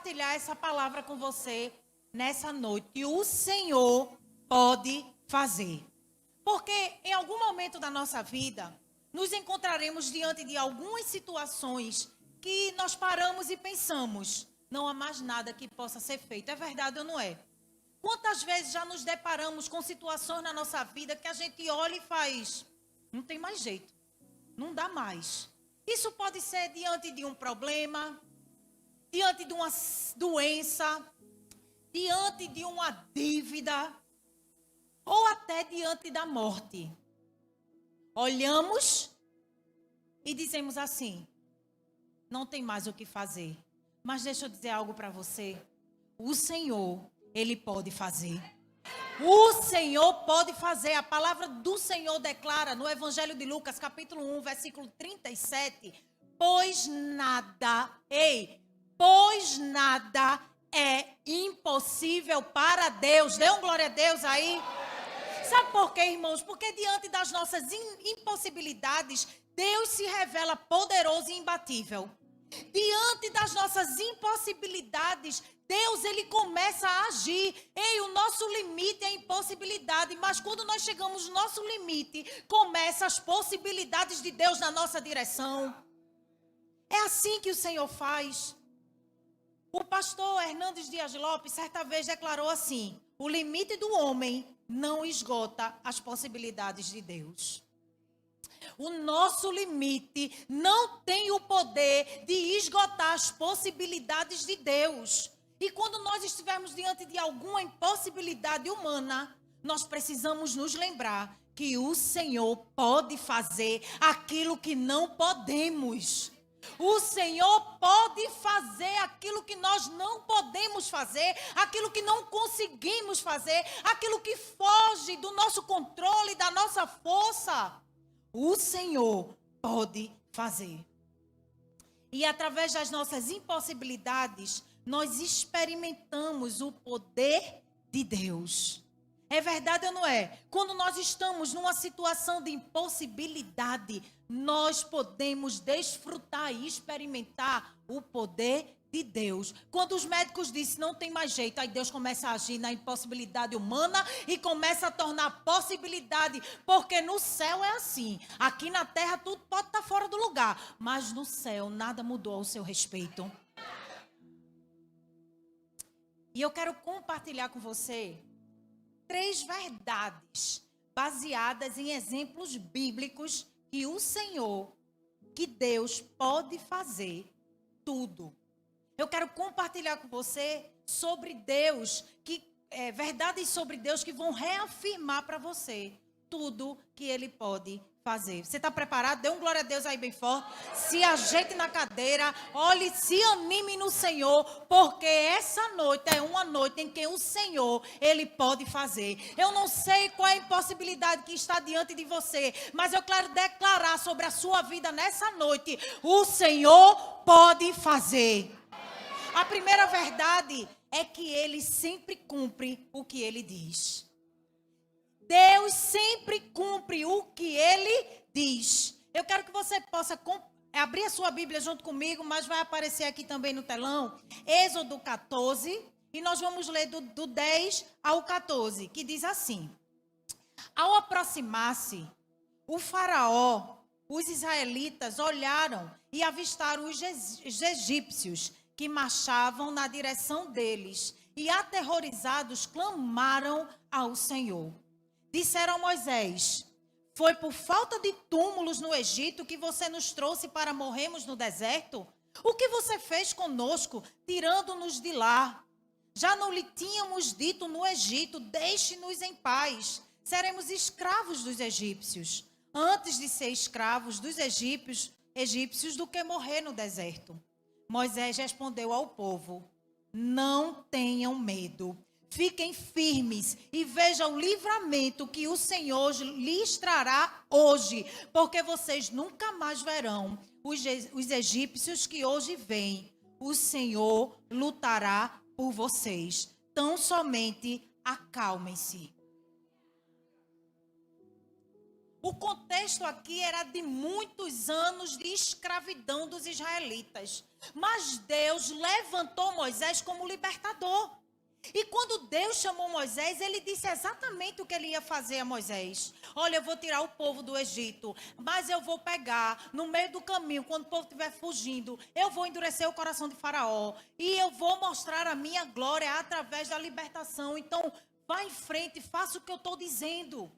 compartilhar essa palavra com você nessa noite. E o Senhor pode fazer. Porque em algum momento da nossa vida, nos encontraremos diante de algumas situações que nós paramos e pensamos, não há mais nada que possa ser feito. É verdade ou não é? Quantas vezes já nos deparamos com situações na nossa vida que a gente olha e faz, não tem mais jeito, não dá mais. Isso pode ser diante de um problema, diante de uma doença, diante de uma dívida, ou até diante da morte. Olhamos e dizemos assim, não tem mais o que fazer. Mas deixa eu dizer algo para você. O Senhor, Ele pode fazer. O Senhor pode fazer. A palavra do Senhor declara no Evangelho de Lucas, capítulo 1, versículo 37. Pois nada é impossível para Deus. Dê um glória a Deus aí. Sabe por quê, irmãos? Porque diante das nossas impossibilidades, Deus se revela poderoso e imbatível. Diante das nossas impossibilidades, Deus, Ele começa a agir. O nosso limite é a impossibilidade, mas quando nós chegamos no nosso limite, começam as possibilidades de Deus na nossa direção. É assim que o Senhor faz. O pastor Hernandes Dias Lopes, certa vez, declarou assim, o limite do homem não esgota as possibilidades de Deus. O nosso limite não tem o poder de esgotar as possibilidades de Deus. E quando nós estivermos diante de alguma impossibilidade humana, nós precisamos nos lembrar que o Senhor pode fazer aquilo que não podemos. O Senhor pode fazer aquilo que nós não podemos fazer, aquilo que não conseguimos fazer, aquilo que foge do nosso controle, da nossa força. O Senhor pode fazer. E através das nossas impossibilidades, nós experimentamos o poder de Deus. É verdade ou não é? Quando nós estamos numa situação de impossibilidade, nós podemos desfrutar e experimentar o poder de Deus. Quando os médicos dizem não tem mais jeito, aí Deus começa a agir na impossibilidade humana e começa a tornar possibilidade, porque no céu é assim. Aqui na terra tudo pode estar fora do lugar, mas no céu nada mudou ao seu respeito. E eu quero compartilhar com você 3 verdades baseadas em exemplos bíblicos que o Senhor, que Deus pode fazer tudo. Eu quero compartilhar com você sobre Deus, verdades sobre Deus que vão reafirmar para você tudo que Ele pode fazer. Você está preparado? Dê um glória a Deus aí bem forte. Se ajeite na cadeira, olhe, se anime no Senhor, porque essa noite é uma noite em que o Senhor, Ele pode fazer. Eu não sei qual é a impossibilidade que está diante de você, mas eu quero declarar sobre a sua vida nessa noite, o Senhor pode fazer. A primeira verdade é que Ele sempre cumpre o que Ele diz. Deus sempre cumpre o que Ele diz. Eu quero que você possa abrir a sua Bíblia junto comigo, mas vai aparecer aqui também no telão, Êxodo 14, e nós vamos ler do 10 ao 14, que diz assim: Ao aproximar-se, o faraó, os israelitas olharam e avistaram os egípcios que marchavam na direção deles, e aterrorizados clamaram ao Senhor. Disseram a Moisés: foi por falta de túmulos no Egito que você nos trouxe para morrermos no deserto? O que você fez conosco, tirando-nos de lá? Já não lhe tínhamos dito no Egito: deixe-nos em paz, seremos escravos dos egípcios, antes de ser escravos dos egípcios do que morrer no deserto. Moisés respondeu ao povo: não tenham medo. Fiquem firmes e vejam o livramento que o Senhor lhes trará hoje, porque vocês nunca mais verão os egípcios que hoje vêm. O Senhor lutará por vocês. Tão somente acalmem-se. O contexto aqui era de muitos anos de escravidão dos israelitas. Mas Deus levantou Moisés como libertador. E quando Deus chamou Moisés, ele disse exatamente o que ele ia fazer a Moisés. Olha, eu vou tirar o povo do Egito, mas eu vou pegar no meio do caminho, quando o povo estiver fugindo, eu vou endurecer o coração de Faraó. E eu vou mostrar a minha glória através da libertação. Então, vá em frente, faça o que eu estou dizendo.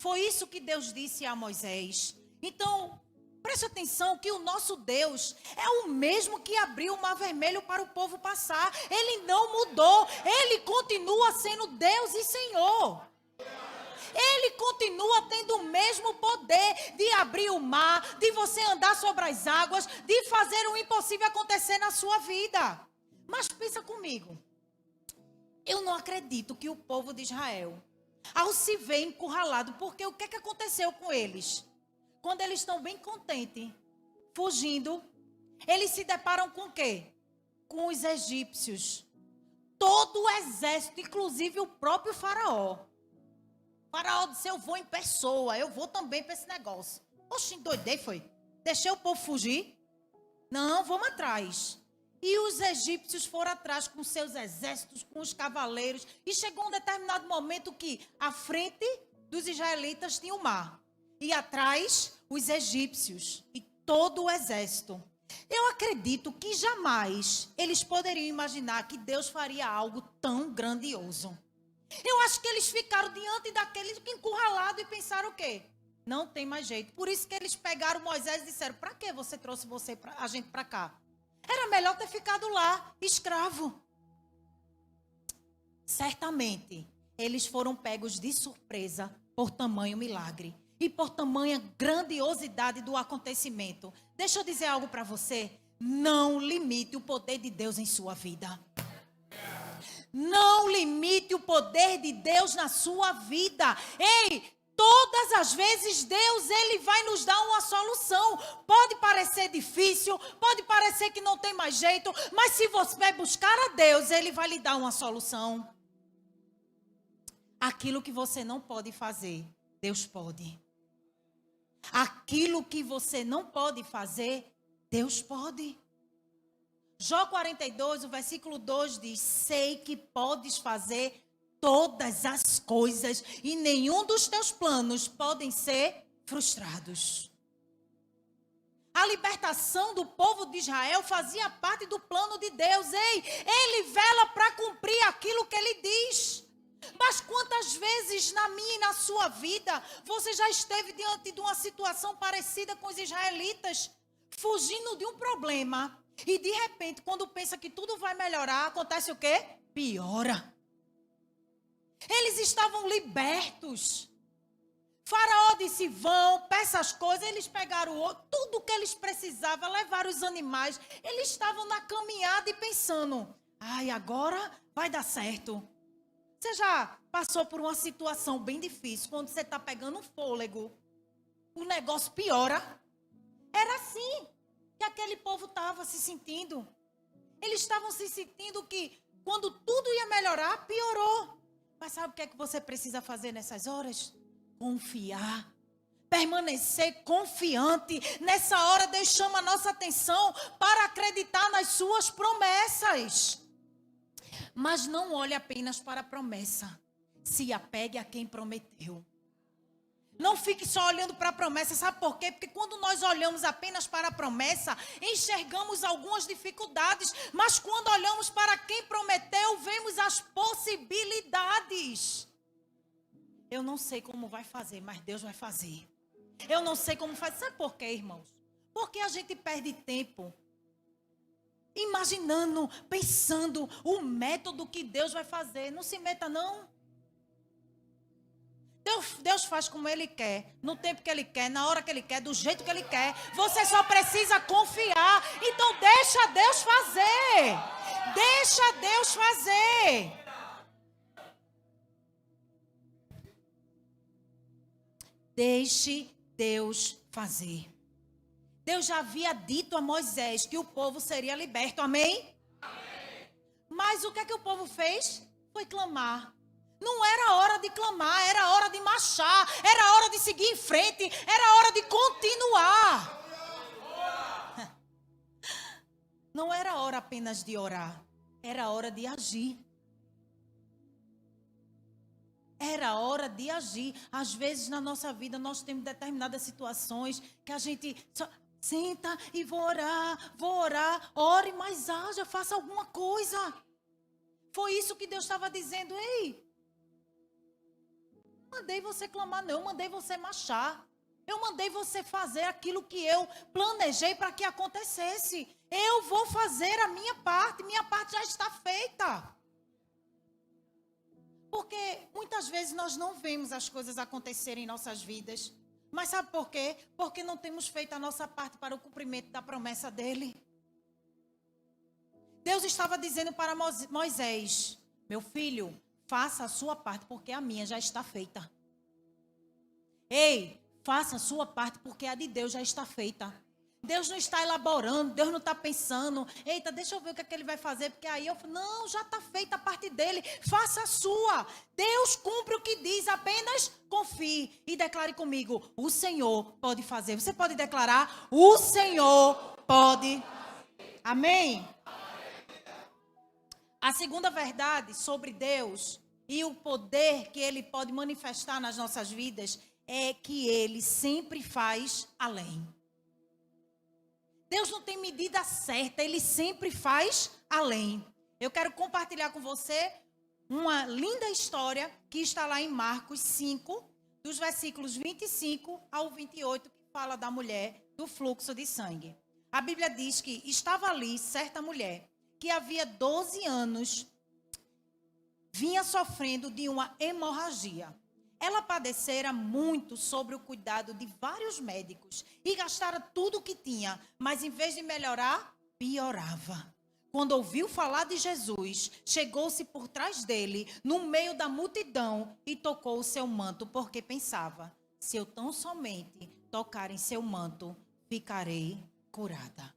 Foi isso que Deus disse a Moisés. Então, preste atenção que o nosso Deus é o mesmo que abriu o mar vermelho para o povo passar. Ele não mudou. Ele continua sendo Deus e Senhor. Ele continua tendo o mesmo poder de abrir o mar, de você andar sobre as águas, de fazer o impossível acontecer na sua vida. Mas pensa comigo. Eu não acredito que o povo de Israel, ao se ver encurralado, porque o que é que aconteceu com eles? Quando eles estão bem contentes, fugindo, eles se deparam com o quê? Com os egípcios. Todo o exército, inclusive o próprio faraó. O faraó disse, eu vou em pessoa, eu vou também para esse negócio. Oxe, endoidei, foi? Deixei o povo fugir? Não, vamos atrás. E os egípcios foram atrás com seus exércitos, com os cavaleiros. E chegou um determinado momento que à frente dos israelitas tinha o mar. E atrás, os egípcios e todo o exército. Eu acredito que jamais eles poderiam imaginar que Deus faria algo tão grandioso. Eu acho que eles ficaram diante daqueles encurralados e pensaram o quê? Não tem mais jeito. Por isso que eles pegaram Moisés e disseram, para que você trouxe a gente para cá? Era melhor ter ficado lá, escravo. Certamente, eles foram pegos de surpresa por tamanho milagre e por tamanha grandiosidade do acontecimento. Deixa eu dizer algo para você. Não limite o poder de Deus em sua vida. Não limite o poder de Deus na sua vida. Ei, todas as vezes Deus, Ele vai nos dar uma solução. Pode parecer difícil, pode parecer que não tem mais jeito, mas se você buscar a Deus, Ele vai lhe dar uma solução. Aquilo que você não pode fazer, Deus pode. Aquilo que você não pode fazer, Deus pode. Jó 42, o versículo 2 diz, sei que podes fazer todas as coisas e nenhum dos teus planos podem ser frustrados. A libertação do povo de Israel fazia parte do plano de Deus. Ei, Ele vela para cumprir aquilo que Ele diz. Mas quantas vezes na minha e na sua vida você já esteve diante de uma situação parecida com os israelitas, fugindo de um problema e de repente, quando pensa que tudo vai melhorar, acontece o quê? Piora. Eles estavam libertos. Faraó disse, vão, peça as coisas. Eles pegaram tudo o que eles precisavam, levaram os animais. Eles estavam na caminhada e pensando, ai, agora vai dar certo. Você já passou por uma situação bem difícil, quando você está pegando um fôlego, o negócio piora? Era assim que aquele povo estava se sentindo. Eles estavam se sentindo que quando tudo ia melhorar, piorou. Mas sabe o que é que você precisa fazer nessas horas? Confiar. Permanecer confiante. Nessa hora, Deus chama a nossa atenção para acreditar nas suas promessas. Mas não olhe apenas para a promessa. Se apegue a quem prometeu. Não fique só olhando para a promessa. Sabe por quê? Porque quando nós olhamos apenas para a promessa, enxergamos algumas dificuldades. Mas quando olhamos para quem prometeu, vemos as possibilidades. Eu não sei como vai fazer, mas Deus vai fazer. Eu não sei como fazer. Sabe por quê, irmãos? Porque a gente perde tempo imaginando, pensando o método que Deus vai fazer. Não se meta, não. Deus faz como Ele quer, no tempo que Ele quer, na hora que Ele quer, do jeito que Ele quer. Você só precisa confiar. Então deixa Deus fazer. Deixa Deus fazer. Deixe Deus fazer. Deus já havia dito a Moisés que o povo seria liberto. Amém? Amém. Mas o que é que o povo fez? Foi clamar. Não era hora de clamar, era hora de marchar, era hora de seguir em frente, era hora de continuar. Não era hora apenas de orar, era hora de agir. Era hora de agir. Às vezes na nossa vida nós temos determinadas situações que a gente só senta e vou orar, ore, mas haja, faça alguma coisa. Foi isso que Deus estava dizendo. Ei, mandei você clamar, não, eu mandei você marchar. Eu mandei você fazer aquilo que eu planejei para que acontecesse. Eu vou fazer a minha parte já está feita. Porque muitas vezes nós não vemos as coisas acontecerem em nossas vidas. Mas sabe por quê? Porque não temos feito a nossa parte para o cumprimento da promessa dele. Deus estava dizendo para Moisés: meu filho, faça a sua parte porque a minha já está feita. Ei, faça a sua parte porque a de Deus já está feita. Deus não está elaborando, Deus não está pensando, eita, deixa eu ver o que é que ele vai fazer, porque aí eu falo, não, já está feita a parte dele, faça a sua. Deus cumpre o que diz, apenas confie e declare comigo, o Senhor pode fazer. Você pode declarar, o Senhor pode. Amém? A segunda verdade sobre Deus e o poder que ele pode manifestar nas nossas vidas é que ele sempre faz além. Deus não tem medida certa, ele sempre faz além. Eu quero compartilhar com você uma linda história que está lá em Marcos 5, dos versículos 25 ao 28, que fala da mulher do fluxo de sangue. A Bíblia diz que estava ali certa mulher que havia 12 anos vinha sofrendo de uma hemorragia. Ela padecera muito sobre o cuidado de vários médicos e gastara tudo o que tinha, mas em vez de melhorar, piorava. Quando ouviu falar de Jesus, chegou-se por trás dele, no meio da multidão, e tocou o seu manto, porque pensava, se eu tão somente tocar em seu manto, ficarei curada.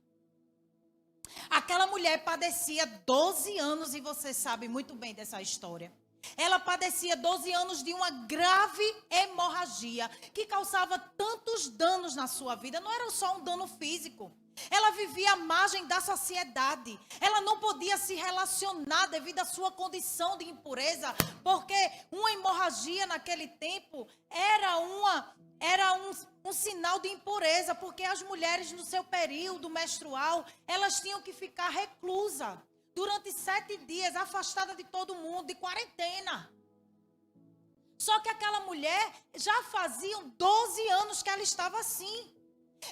Aquela mulher padecia 12 anos, e você sabe muito bem dessa história. Ela padecia 12 anos de uma grave hemorragia que causava tantos danos na sua vida. Não era só um dano físico. Ela vivia à margem da sociedade. Ela não podia se relacionar devido à sua condição de impureza, porque uma hemorragia naquele tempo era um sinal de impureza, porque as mulheres no seu período menstrual, elas tinham que ficar reclusas. Durante 7 dias, afastada de todo mundo, de quarentena. Só que aquela mulher, já faziam 12 anos que ela estava assim.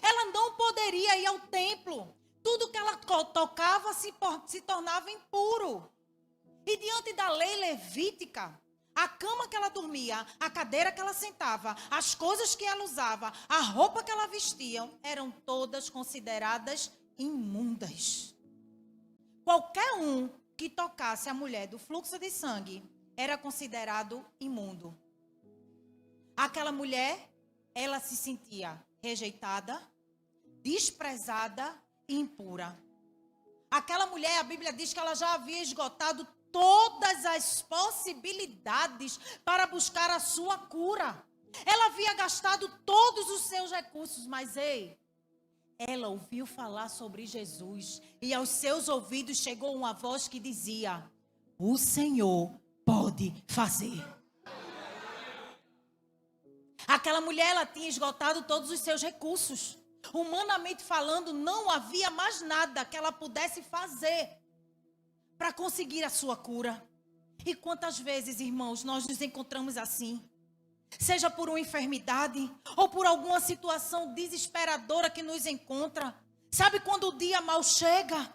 Ela não poderia ir ao templo. Tudo que ela tocava se tornava impuro. E diante da lei levítica, a cama que ela dormia, a cadeira que ela sentava, as coisas que ela usava, a roupa que ela vestia, eram todas consideradas imundas. Qualquer um que tocasse a mulher do fluxo de sangue era considerado imundo. Aquela mulher, ela se sentia rejeitada, desprezada e impura. Aquela mulher, a Bíblia diz que ela já havia esgotado todas as possibilidades para buscar a sua cura. Ela havia gastado todos os seus recursos, mas ela ouviu falar sobre Jesus e aos seus ouvidos chegou uma voz que dizia, o Senhor pode fazer. Aquela mulher, ela tinha esgotado todos os seus recursos. Humanamente falando, não havia mais nada que ela pudesse fazer para conseguir a sua cura. E quantas vezes, irmãos, nós nos encontramos assim? Seja por uma enfermidade ou por alguma situação desesperadora que nos encontra. Sabe quando o dia mal chega?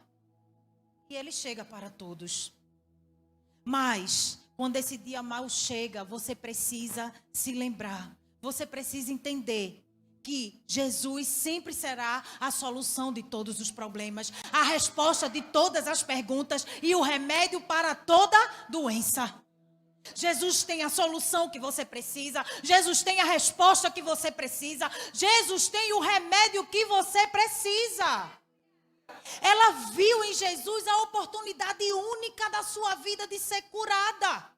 E ele chega para todos. Mas, quando esse dia mal chega, você precisa se lembrar. Você precisa entender que Jesus sempre será a solução de todos os problemas, a resposta de todas as perguntas e o remédio para toda doença. Jesus tem a solução que você precisa. Jesus tem a resposta que você precisa. Jesus tem o remédio que você precisa. Ela viu em Jesus a oportunidade única da sua vida de ser curada.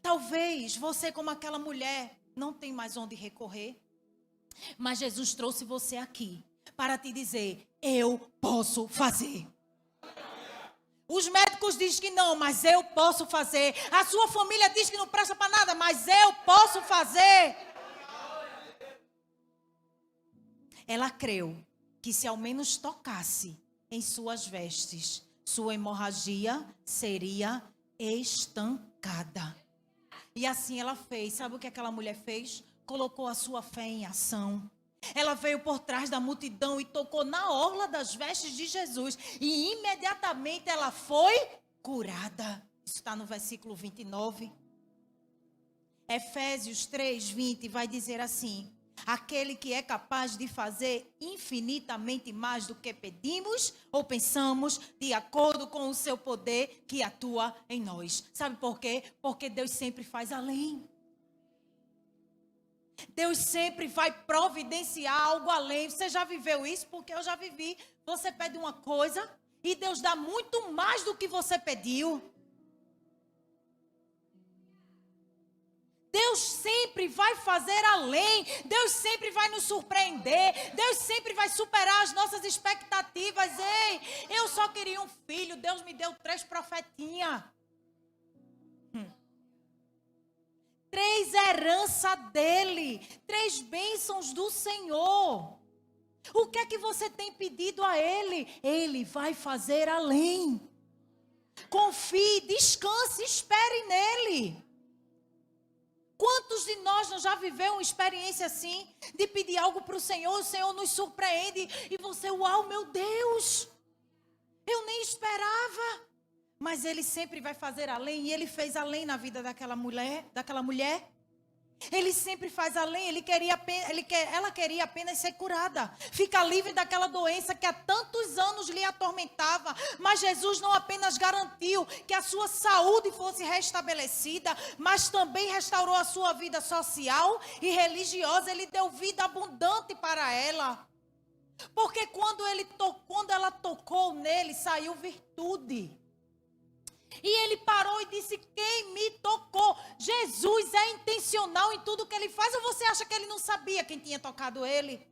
Talvez você, como aquela mulher, não tem mais onde recorrer. Mas Jesus trouxe você aqui para te dizer: eu posso fazer. Os médicos dizem que não, mas eu posso fazer. A sua família diz que não presta para nada, mas eu posso fazer. Ela creu que se ao menos tocasse em suas vestes, sua hemorragia seria estancada. E assim ela fez. Sabe o que aquela mulher fez? Colocou a sua fé em ação. Ela veio por trás da multidão e tocou na orla das vestes de Jesus. E imediatamente ela foi curada. Isso está no versículo 29. Efésios 3:20 vai dizer assim: aquele que é capaz de fazer infinitamente mais do que pedimos ou pensamos, de acordo com o seu poder que atua em nós. Sabe por quê? Porque Deus sempre faz além. Deus sempre vai providenciar algo além. Você já viveu isso? Porque eu já vivi. Você pede uma coisa e Deus dá muito mais do que você pediu. Deus sempre vai fazer além. Deus sempre vai nos surpreender. Deus sempre vai superar as nossas expectativas. Ei, eu só queria um filho. Deus me deu 3 profetinhas. 3 heranças dele. 3 bênçãos do Senhor. O que é que você tem pedido a ele? Ele vai fazer além. Confie, descanse, espere nele. Quantos de nós não já viveu uma experiência assim, de pedir algo para o Senhor nos surpreende, e você, uau, meu Deus, eu nem esperava. Mas ele sempre vai fazer além, e ele fez além na vida daquela mulher. Ele sempre faz além. Ela queria apenas ser curada, ficar livre daquela doença que há tantos anos lhe atormentava. Mas Jesus não apenas garantiu que a sua saúde fosse restabelecida, mas também restaurou a sua vida social e religiosa. Ele deu vida abundante para ela. Porque quando ela tocou nele, saiu virtude. E ele parou e disse: quem me tocou? Jesus é intencional em tudo que ele faz. Ou você acha que ele não sabia quem tinha tocado ele?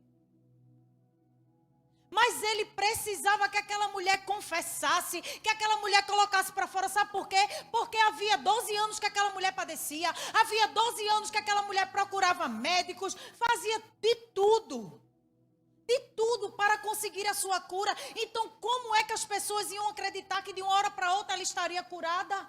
Mas ele precisava que aquela mulher confessasse, que aquela mulher colocasse para fora. Sabe por quê? Porque havia 12 anos que aquela mulher padecia. Havia 12 anos que aquela mulher procurava médicos. Fazia de tudo para conseguir a sua cura. Então, como é que as pessoas iam acreditar que de uma hora para outra ela estaria curada?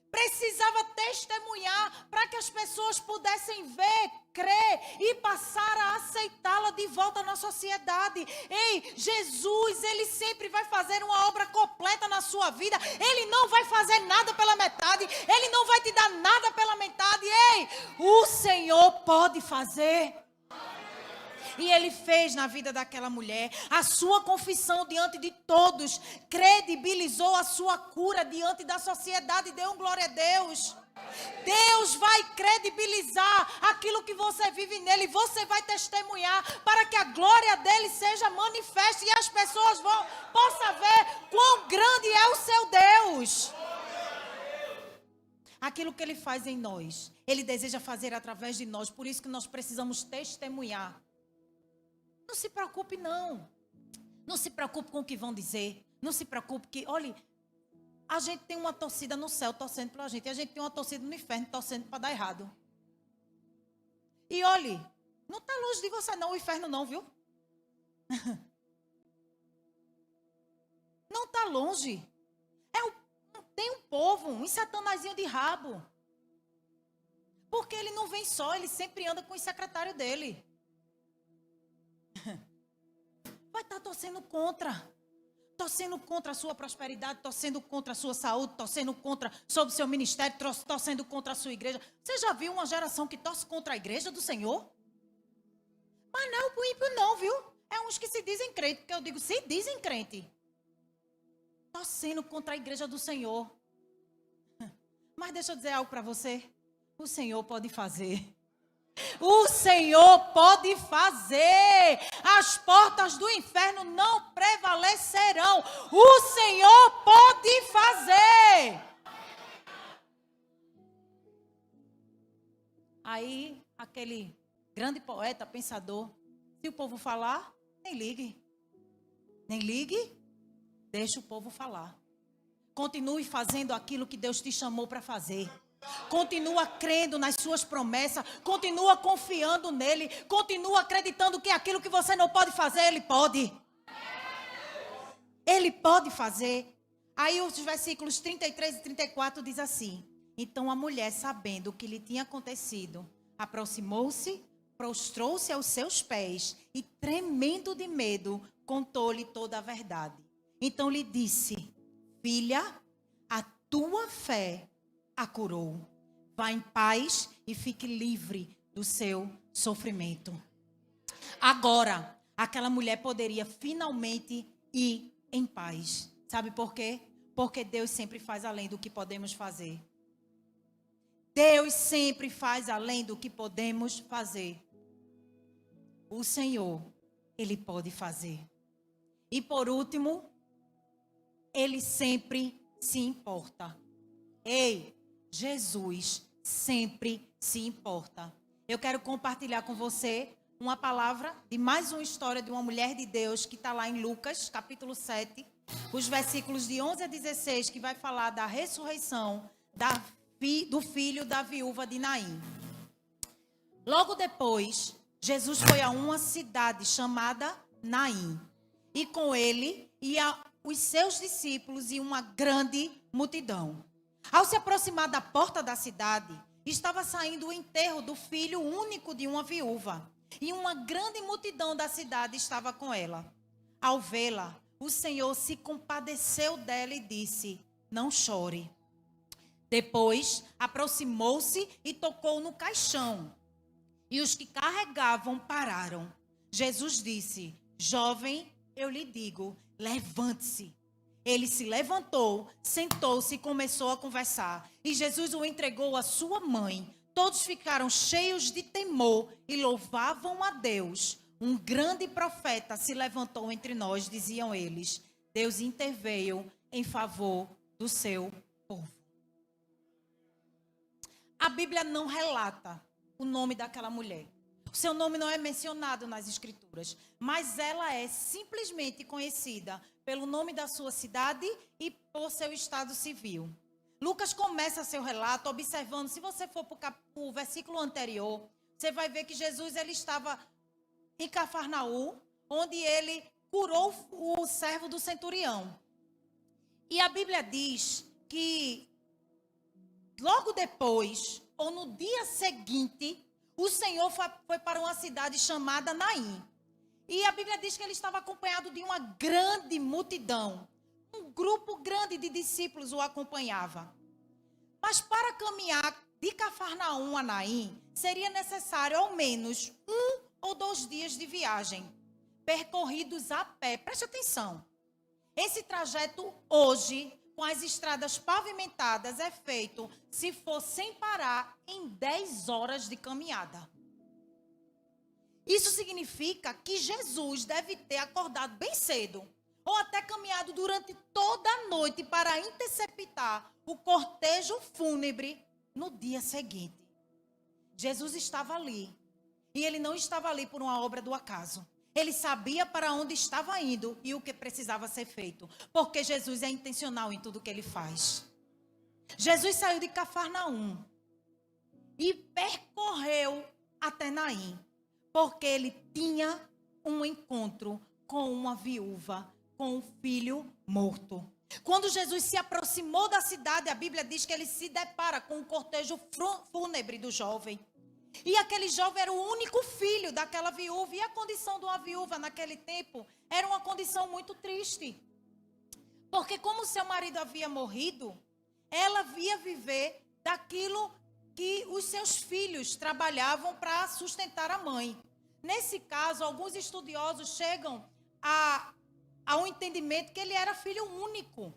Precisava testemunhar para que as pessoas pudessem ver, crer e passar a aceitá-la de volta na sociedade. Ei, Jesus, ele sempre vai fazer uma obra completa na sua vida. Ele não vai fazer nada pela metade. Ele não vai te dar nada pela metade. Ei, o Senhor pode fazer. E ele fez na vida daquela mulher. A sua confissão diante de todos credibilizou a sua cura diante da sociedade. Dê um glória a Deus. Deus vai credibilizar aquilo que você vive nele. Você vai testemunhar para que a glória dele seja manifesta e as pessoas possam ver quão grande é o seu Deus. Aquilo que ele faz em nós, ele deseja fazer através de nós. Por isso que nós precisamos testemunhar. Não se preocupe, não. Não se preocupe com o que vão dizer. Não se preocupe que, olhe, a gente tem uma torcida no céu torcendo pela gente. E a gente tem uma torcida no inferno torcendo para dar errado. E olhe, não está longe de você não, o inferno não, viu? Não está longe. Tem um povo, um satanazinho de rabo. Porque ele não vem só, ele sempre anda com o secretário dele. Vai estar torcendo contra a sua prosperidade, torcendo contra a sua saúde, torcendo contra sobre o seu ministério, torcendo contra a sua igreja. Você já viu uma geração que torce contra a igreja do Senhor? Mas não é o ímpio não, viu? É uns que se dizem crente, porque eu digo, se dizem crente, torcendo contra a igreja do Senhor. Mas deixa eu dizer algo para você, o Senhor pode fazer. O Senhor pode fazer. As portas do inferno não prevalecerão. O Senhor pode fazer. Aí, aquele grande poeta, pensador, se o povo falar, nem ligue. Nem ligue, deixa o povo falar. Continue fazendo aquilo que Deus te chamou para fazer. Continua crendo nas suas promessas. Continua confiando nele. Continua acreditando que aquilo que você não pode fazer, ele pode. Ele pode fazer. Aí os versículos 33 e 34 diz assim: então a mulher, sabendo o que lhe tinha acontecido, aproximou-se, prostrou-se aos seus pés e, tremendo de medo, contou-lhe toda a verdade. Então lhe disse: filha, a tua fé a curou. Vá em paz e fique livre do seu sofrimento. Agora, aquela mulher poderia finalmente ir em paz. Sabe por quê? Porque Deus sempre faz além do que podemos fazer. Deus sempre faz além do que podemos fazer. O Senhor, Ele pode fazer. E por último, Ele sempre se importa. Ei, Jesus sempre se importa. Eu quero compartilhar com você uma palavra de mais uma história de uma mulher de Deus que está lá em Lucas, capítulo 7, os versículos de 11 a 16, que vai falar da ressurreição do filho da viúva de Naim. Logo depois, Jesus foi a uma cidade chamada Naim, e com ele ia os seus discípulos e uma grande multidão. Ao se aproximar da porta da cidade, estava saindo o enterro do filho único de uma viúva, e uma grande multidão da cidade estava com ela. Ao vê-la, o Senhor se compadeceu dela e disse: não chore. Depois, aproximou-se e tocou no caixão, e os que carregavam pararam. Jesus disse: jovem, eu lhe digo, levante-se. Ele se levantou, sentou-se e começou a conversar. E Jesus o entregou à sua mãe. Todos ficaram cheios de temor e louvavam a Deus. Um grande profeta se levantou entre nós, diziam eles. Deus interveio em favor do seu povo. A Bíblia não relata o nome daquela mulher. O seu nome não é mencionado nas Escrituras, mas ela é simplesmente conhecida pelo nome da sua cidade e por seu estado civil. Lucas começa seu relato observando, se você for para o versículo anterior, você vai ver que Jesus ele estava em Cafarnaum, onde ele curou o servo do centurião. E a Bíblia diz que logo depois, ou no dia seguinte, o Senhor foi para uma cidade chamada Naim. E a Bíblia diz que ele estava acompanhado de uma grande multidão. Um grupo grande de discípulos o acompanhava. Mas para caminhar de Cafarnaum a Naim, seria necessário ao menos 1 ou 2 dias de viagem, percorridos a pé. Preste atenção. Esse trajeto hoje, com as estradas pavimentadas, é feito, se for sem parar, em 10 horas de caminhada. Isso significa que Jesus deve ter acordado bem cedo, ou até caminhado durante toda a noite para interceptar o cortejo fúnebre no dia seguinte. Jesus estava ali, e ele não estava ali por uma obra do acaso. Ele sabia para onde estava indo e o que precisava ser feito, porque Jesus é intencional em tudo que ele faz. Jesus saiu de Cafarnaum e percorreu até Naim, porque ele tinha um encontro com uma viúva, com um filho morto. Quando Jesus se aproximou da cidade, a Bíblia diz que ele se depara com o cortejo fúnebre do jovem. E aquele jovem era o único filho daquela viúva. E a condição de uma viúva naquele tempo era uma condição muito triste. Porque como seu marido havia morrido, ela via viver daquilo que os seus filhos trabalhavam para sustentar a mãe. Nesse caso, alguns estudiosos chegam ao entendimento que ele era filho único.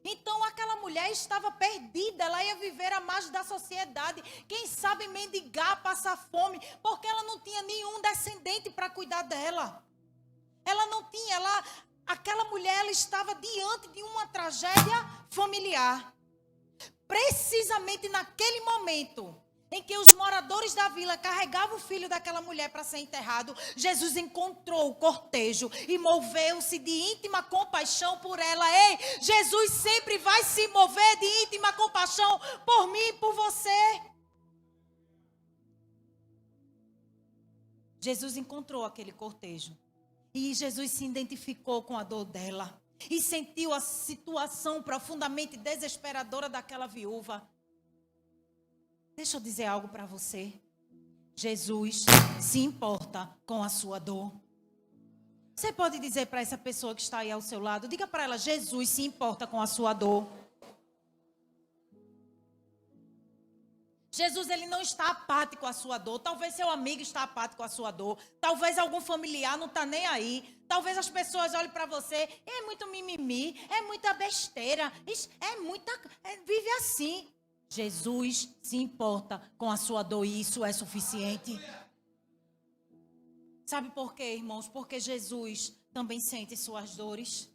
Então, aquela mulher estava perdida, ela ia viver à margem da sociedade. Quem sabe mendigar, passar fome, porque ela não tinha nenhum descendente para cuidar dela. Ela não tinha, aquela mulher ela estava diante de uma tragédia familiar. Precisamente naquele momento, em que os moradores da vila carregavam o filho daquela mulher para ser enterrado, Jesus encontrou o cortejo e moveu-se de íntima compaixão por ela. Ei, Jesus sempre vai se mover de íntima compaixão por mim e por você. Jesus encontrou aquele cortejo e Jesus se identificou com a dor dela e sentiu a situação profundamente desesperadora daquela viúva. Deixa eu dizer algo para você. Jesus se importa com a sua dor. Você pode dizer para essa pessoa que está aí ao seu lado, diga para ela, Jesus se importa com a sua dor. Jesus, ele não está apático com a sua dor. Talvez seu amigo está apático com a sua dor. Talvez algum familiar não está nem aí. Talvez as pessoas olhem para você, é muito mimimi, é muita besteira, vive assim. Jesus se importa com a sua dor e isso é suficiente. Sabe por quê, irmãos? Porque Jesus também sente suas dores.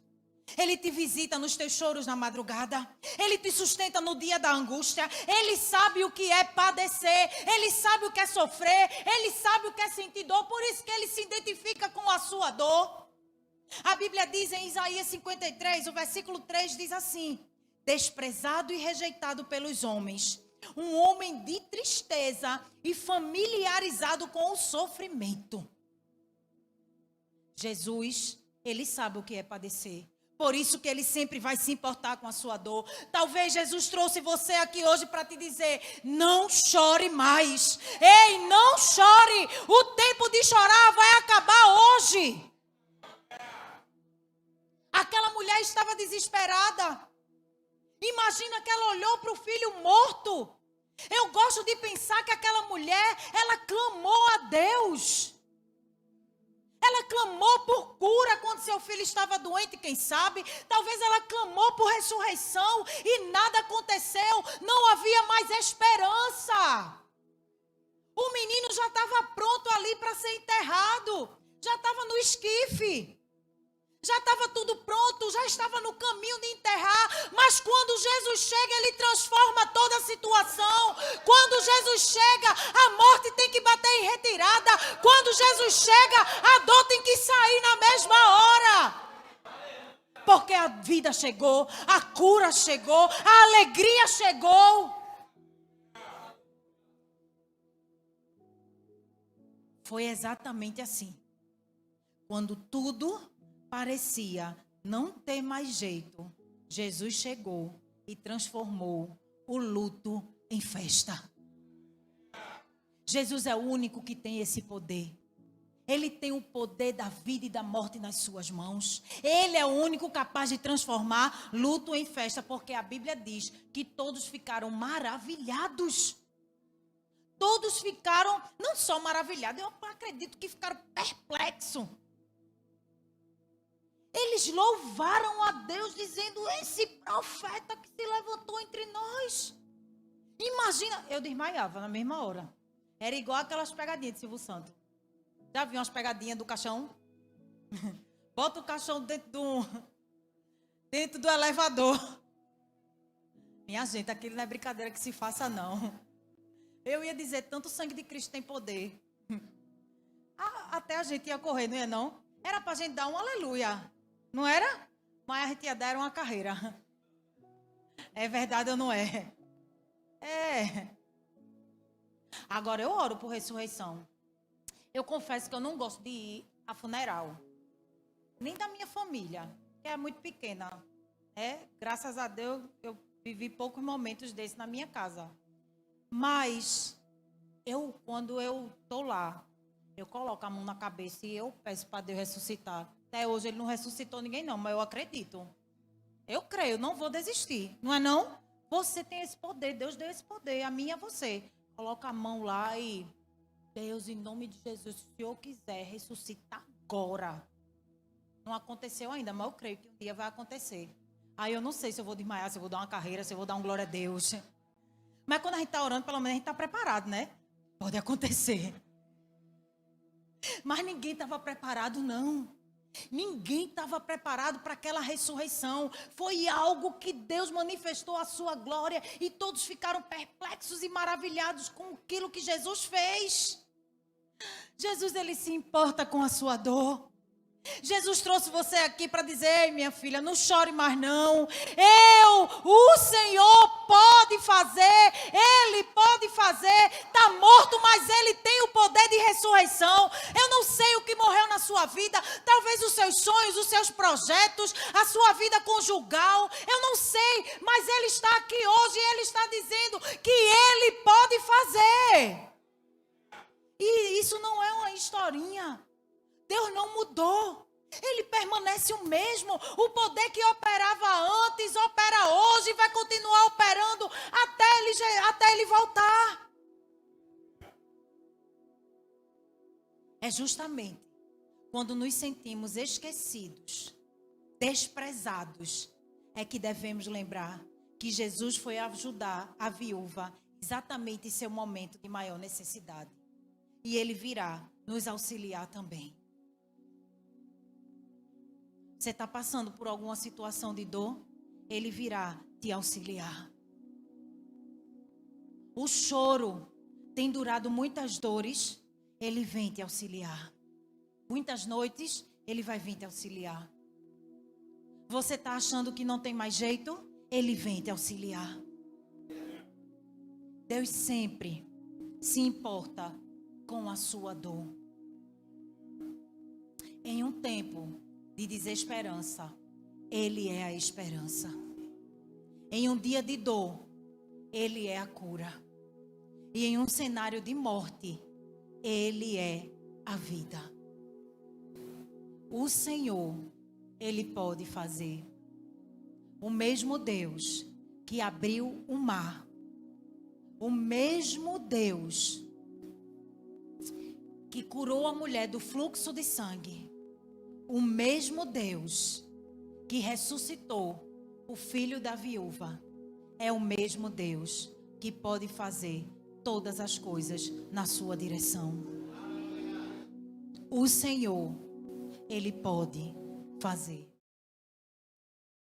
Ele te visita nos teus choros na madrugada. Ele te sustenta no dia da angústia. Ele sabe o que é padecer. Ele sabe o que é sofrer. Ele sabe o que é sentir dor. Por isso que ele se identifica com a sua dor. A Bíblia diz em Isaías 53, o versículo 3 diz assim: desprezado e rejeitado pelos homens, um homem de tristeza e familiarizado com o sofrimento. Jesus, ele sabe o que é padecer. Por isso que ele sempre vai se importar com a sua dor. Talvez Jesus trouxe você aqui hoje para te dizer, não chore mais. Ei, não chore. O tempo de chorar vai acabar hoje. Aquela mulher estava desesperada. Imagina que ela olhou para o filho morto. Eu gosto de pensar que aquela mulher, ela clamou a Deus. Ela clamou por cura quando seu filho estava doente, quem sabe. Talvez ela clamou por ressurreição e nada aconteceu. Não havia mais esperança. O menino já estava pronto ali para ser enterrado. Já estava no esquife. Já estava tudo pronto, já estava no caminho de enterrar. Mas quando Jesus chega, ele transforma toda a situação. Quando Jesus chega, a morte tem que bater em retirada. Quando Jesus chega, a dor tem que sair na mesma hora. Porque a vida chegou, a cura chegou, a alegria chegou. Foi exatamente assim. Quando tudo parecia não ter mais jeito, Jesus chegou e transformou o luto em festa. Jesus é o único que tem esse poder. Ele tem o poder da vida e da morte nas suas mãos. Ele é o único capaz de transformar luto em festa, porque a Bíblia diz que todos ficaram maravilhados. Todos ficaram, não só maravilhados, eu acredito que ficaram perplexos. Eles louvaram a Deus dizendo, esse profeta que se levantou entre nós. Imagina, eu desmaiava na mesma hora. Era igual aquelas pegadinhas de Silvio Santos. Já viu umas pegadinhas do caixão? Bota o caixão dentro do elevador. Minha gente, aquilo não é brincadeira que se faça não. Eu ia dizer, tanto sangue de Cristo tem poder. Até a gente ia correr, não ia não? Era pra gente dar um aleluia. Não era? Mas a gente ia dar uma carreira. É verdade ou não é? É. Agora eu oro por ressurreição. Eu confesso que eu não gosto de ir a funeral. Nem da minha família, que é muito pequena. Graças a Deus, eu vivi poucos momentos desses na minha casa. Mas, quando eu estou lá, eu coloco a mão na cabeça e eu peço para Deus ressuscitar. Até hoje ele não ressuscitou ninguém não, mas eu acredito. Eu creio, não vou desistir. Não é não? Você tem esse poder, Deus deu esse poder, a mim é você. Coloca a mão lá e... Deus, em nome de Jesus, se o Senhor quiser ressuscitar agora. Não aconteceu ainda, mas eu creio que um dia vai acontecer. Aí eu não sei se eu vou desmaiar, se eu vou dar uma carreira, se eu vou dar um glória a Deus. Mas quando a gente está orando, pelo menos a gente está preparado, né? Pode acontecer. Mas ninguém estava preparado, não. Ninguém estava preparado para aquela ressurreição. Foi algo que Deus manifestou a sua glória e todos ficaram perplexos e maravilhados com aquilo que Jesus fez. Jesus, ele se importa com a sua dor. Jesus trouxe você aqui para dizer: ei, minha filha, não chore mais não. O Senhor pode fazer, Ele pode fazer. Está morto, mas Ele tem o poder de ressurreição. Eu não sei o que morreu na sua vida, talvez os seus sonhos, os seus projetos, a sua vida conjugal. Eu não sei, mas Ele está aqui hoje e Ele está dizendo que Ele pode fazer. E isso não é uma historinha. Deus não mudou. Ele permanece o mesmo. O poder que operava antes, opera hoje e vai continuar operando até ele voltar. É justamente quando nos sentimos esquecidos, desprezados, é que devemos lembrar que Jesus foi ajudar a viúva exatamente em seu momento de maior necessidade. E Ele virá nos auxiliar também. Você está passando por alguma situação de dor? Ele virá te auxiliar. O choro tem durado muitas dores. Ele vem te auxiliar. Muitas noites, Ele vai vir te auxiliar. Você está achando que não tem mais jeito? Ele vem te auxiliar. Deus sempre se importa com a sua dor. Em um tempo de desesperança, Ele é a esperança. Em um dia de dor, Ele é a cura. E em um cenário de morte, Ele é a vida. O Senhor, Ele pode fazer. O mesmo Deus que abriu o mar, o mesmo Deus que curou a mulher do fluxo de sangue, o mesmo Deus que ressuscitou o filho da viúva, é o mesmo Deus que pode fazer todas as coisas na sua direção. O Senhor, Ele pode fazer.